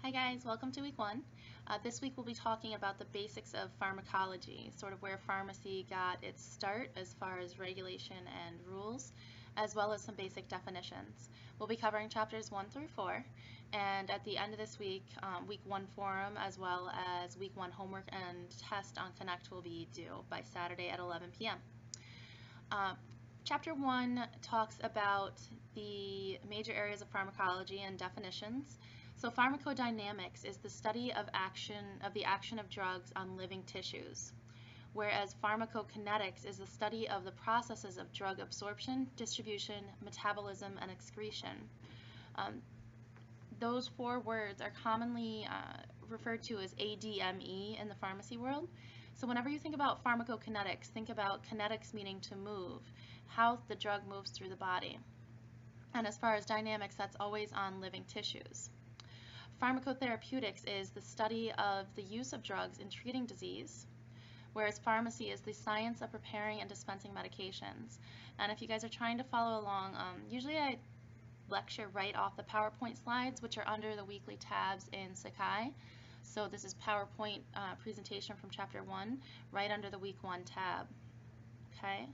Hi guys, welcome to week one. This week we'll be talking about the basics of pharmacology, sort of where pharmacy got its start as far as regulation and rules, as well as some basic definitions. We'll be covering chapters 1 through 4, and at the end of this week, week one forum as well as week one homework and test on Connect will be due by Saturday at 11 p.m. Chapter 1 talks about the major areas of pharmacology and definitions. So pharmacodynamics is the study of the action of drugs on living tissues, whereas pharmacokinetics is the study of the processes of drug absorption, distribution, metabolism, and excretion. Those four words are commonly referred to as ADME in the pharmacy world. So whenever you think about pharmacokinetics, think about kinetics meaning to move, how the drug moves through the body. And as far as dynamics, that's always on living tissues. Pharmacotherapeutics is the study of the use of drugs in treating disease, whereas pharmacy is the science of preparing and dispensing medications. And if you guys are trying to follow along, usually I lecture right off the PowerPoint slides, which are under the weekly tabs in Sakai. So this is PowerPoint presentation from chapter 1, right under the week 1 tab. Okay?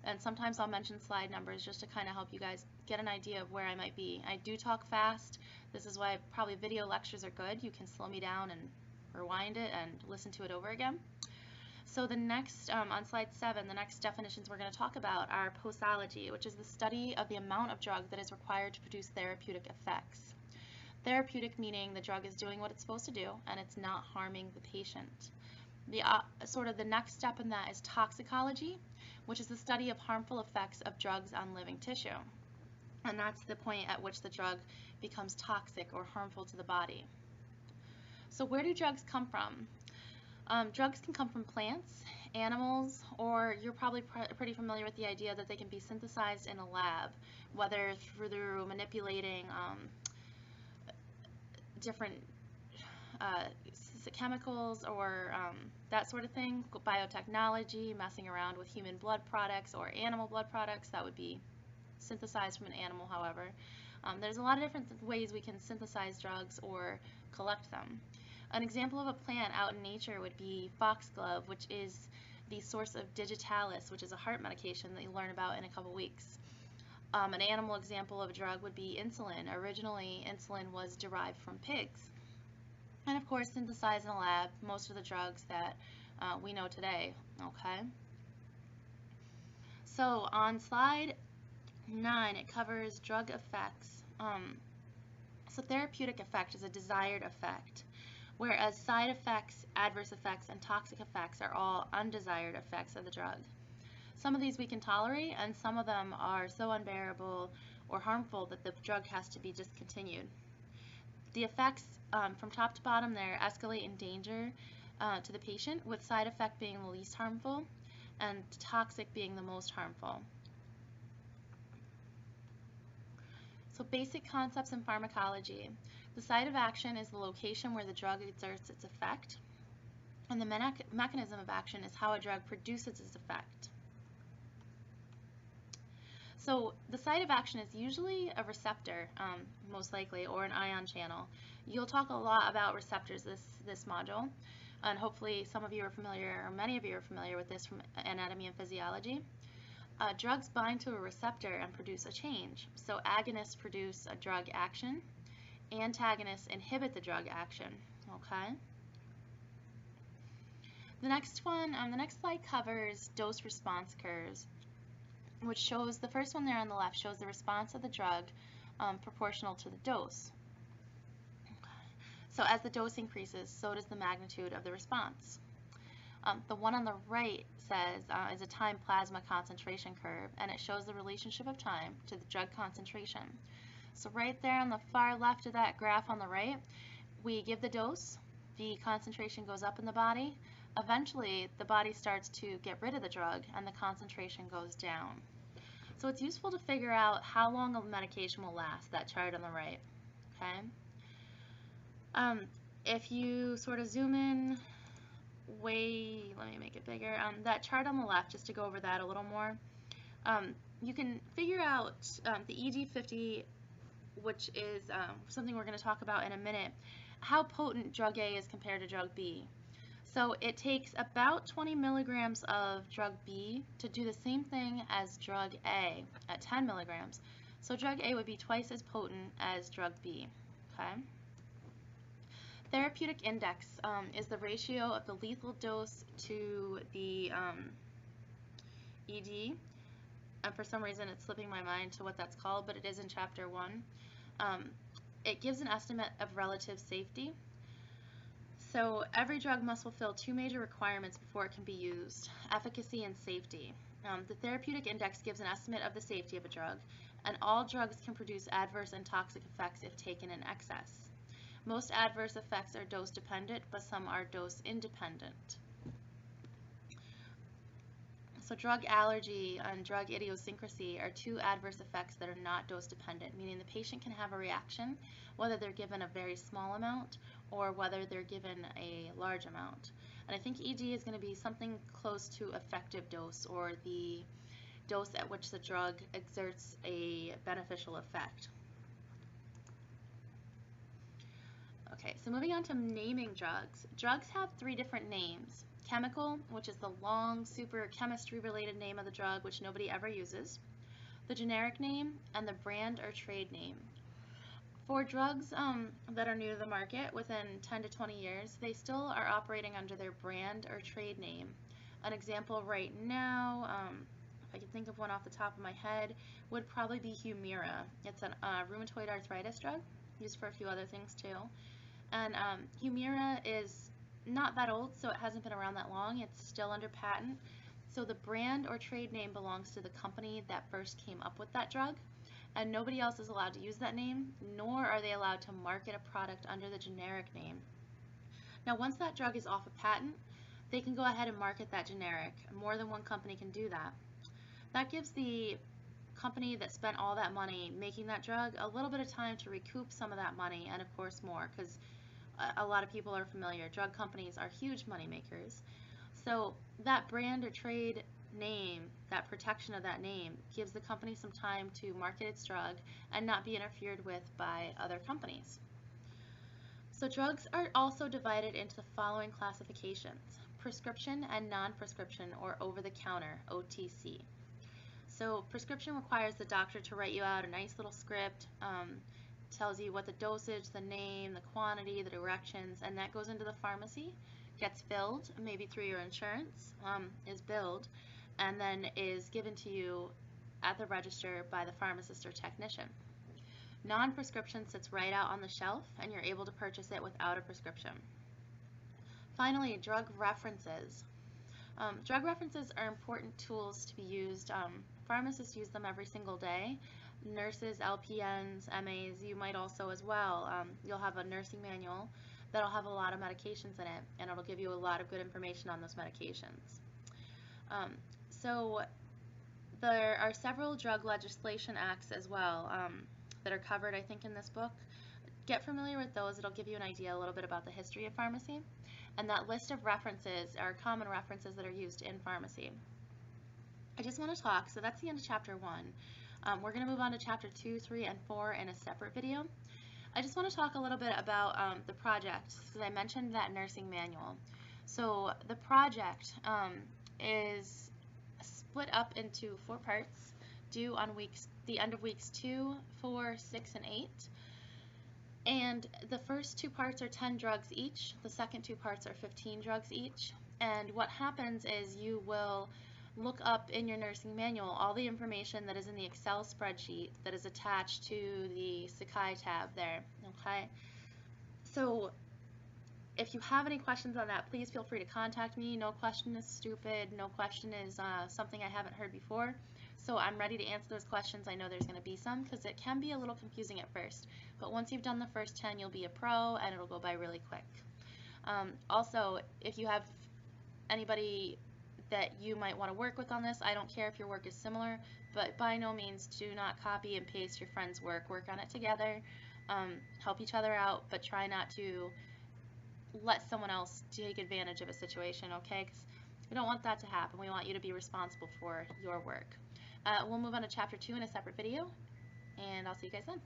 And sometimes I'll mention slide numbers just to kind of help you guys get an idea of where I might be. I do talk fast. This is why probably video lectures are good. You can slow me down and rewind it and listen to it over again. So the next, on slide 7, the next definitions we're going to talk about are posology, which is the study of the amount of drug that is required to produce therapeutic effects. Therapeutic meaning the drug is doing what it's supposed to do and it's not harming the patient. Sort of the next step in that is toxicology, which is the study of harmful effects of drugs on living tissue. And that's the point at which the drug becomes toxic or harmful to the body. So where do drugs come from? Drugs can come from plants, animals, or you're probably pretty familiar with the idea that they can be synthesized in a lab, whether through manipulating different chemicals or that sort of thing, biotechnology, messing around with human blood products or animal blood products that would be synthesized from an animal, however. There's a lot of different ways we can synthesize drugs or collect them. An example of a plant out in nature would be foxglove, which is the source of digitalis, which is a heart medication that you learn about in a couple weeks. An animal example of a drug would be insulin. Originally, insulin was derived from pigs. And of course, synthesized in a lab, most of the drugs that we know today, okay? So on slide 9, it covers drug effects. So therapeutic effect is a desired effect, whereas side effects, adverse effects, and toxic effects are all undesired effects of the drug. Some of these we can tolerate, and some of them are so unbearable or harmful that the drug has to be discontinued. The effects from top to bottom there escalate in danger to the patient, with side effect being the least harmful and toxic being the most harmful. So basic concepts in pharmacology. The site of action is the location where the drug exerts its effect, and the mechanism of action is how a drug produces its effect. So the site of action is usually a receptor, most likely, or an ion channel. You'll talk a lot about receptors this module, and hopefully some of you are familiar, or many of you are familiar with this from anatomy and physiology. Drugs bind to a receptor and produce a change. So agonists produce a drug action, antagonists inhibit the drug action, okay? The next slide covers dose response curves, which shows, the first one there on the left shows the response of the drug proportional to the dose. So as the dose increases, so does the magnitude of the response. The one on the right says is a time plasma concentration curve, and it shows the relationship of time to the drug concentration. So right there on the far left of that graph on the right, we give the dose, the concentration goes up in the body. Eventually, the body starts to get rid of the drug, and the concentration goes down. So it's useful to figure out how long a medication will last, that chart on the right, okay? If you sort of zoom in let me make it bigger. That chart on the left, just to go over that a little more, you can figure out the ED50 which is something we're going to talk about in a minute, how potent drug A is compared to drug B. So it takes about 20 milligrams of drug B to do the same thing as drug A at 10 milligrams. So drug A would be twice as potent as drug B. Okay. Therapeutic index is the ratio of the lethal dose to the ED. And for some reason it's slipping my mind to what that's called, but it is in chapter 1. It gives an estimate of relative safety. So every drug must fulfill 2 major requirements before it can be used: efficacy and safety. The therapeutic index gives an estimate of the safety of a drug, and all drugs can produce adverse and toxic effects if taken in excess. Most adverse effects are dose dependent, but some are dose independent. So drug allergy and drug idiosyncrasy are 2 adverse effects that are not dose dependent, meaning the patient can have a reaction whether they're given a very small amount or whether they're given a large amount. And I think ED is going to be something close to effective dose, or the dose at which the drug exerts a beneficial effect. Okay, so moving on to naming drugs. Drugs have 3 different names. Chemical, which is the long, super chemistry-related name of the drug, which nobody ever uses. The generic name, and the brand or trade name. For drugs that are new to the market within 10 to 20 years, they still are operating under their brand or trade name. An example right now, if I can think of one off the top of my head, would probably be Humira. It's a rheumatoid arthritis drug, used for a few other things too. And Humira is not that old, so it hasn't been around that long. It's still under patent. So the brand or trade name belongs to the company that first came up with that drug, and nobody else is allowed to use that name, nor are they allowed to market a product under the generic name. Now, once that drug is off a patent, they can go ahead and market that generic. More than one company can do that. That gives the company that spent all that money making that drug a little bit of time to recoup some of that money, and of course more, because a lot of people are familiar. Drug companies are huge money makers. So that brand or trade name, that protection of that name, gives the company some time to market its drug and not be interfered with by other companies. So drugs are also divided into the following classifications: prescription and non-prescription, or over-the-counter, OTC. So prescription requires the doctor to write you out a nice little script, tells you what the dosage, the name, the quantity, the directions, and that goes into the pharmacy, gets billed, maybe through your insurance, is billed, and then is given to you at the register by the pharmacist or technician. Non-prescription sits right out on the shelf, and you're able to purchase it without a prescription. Finally, drug references. Drug references are important tools to be used. Pharmacists use them every single day. Nurses, LPNs, MAs, you might also as well. You'll have a nursing manual that'll have a lot of medications in it, and it'll give you a lot of good information on those medications. So there are several drug legislation acts as well that are covered, I think, in this book. Get familiar with those. It'll give you an idea a little bit about the history of pharmacy. And that list of references are common references that are used in pharmacy. I just want to talk, so that's the end of chapter 1. We're going to move on to chapter 2, 3, and 4 in a separate video. I just want to talk a little bit about the project, because I mentioned that nursing manual. So the project is split up into 4 parts, due on the end of weeks 2, 4, 6, and 8. And the first 2 parts are 10 drugs each. The second 2 parts are 15 drugs each. And what happens is you will look up in your nursing manual all the information that is in the Excel spreadsheet that is attached to the Sakai tab there. Okay. So if you have any questions on that, please feel free to contact me. No question is stupid. No question is something I haven't heard before. So I'm ready to answer those questions. I know there's going to be some, because it can be a little confusing at first. But once you've done the first 10, you'll be a pro, and it'll go by really quick. Also, if you have anybody that you might want to work with on this, I don't care if your work is similar, but by no means do not copy and paste your friend's work. Work on it together, help each other out, but try not to let someone else take advantage of a situation, okay? Because we don't want that to happen. We want you to be responsible for your work. We'll move on to chapter 2 in a separate video, and I'll see you guys then.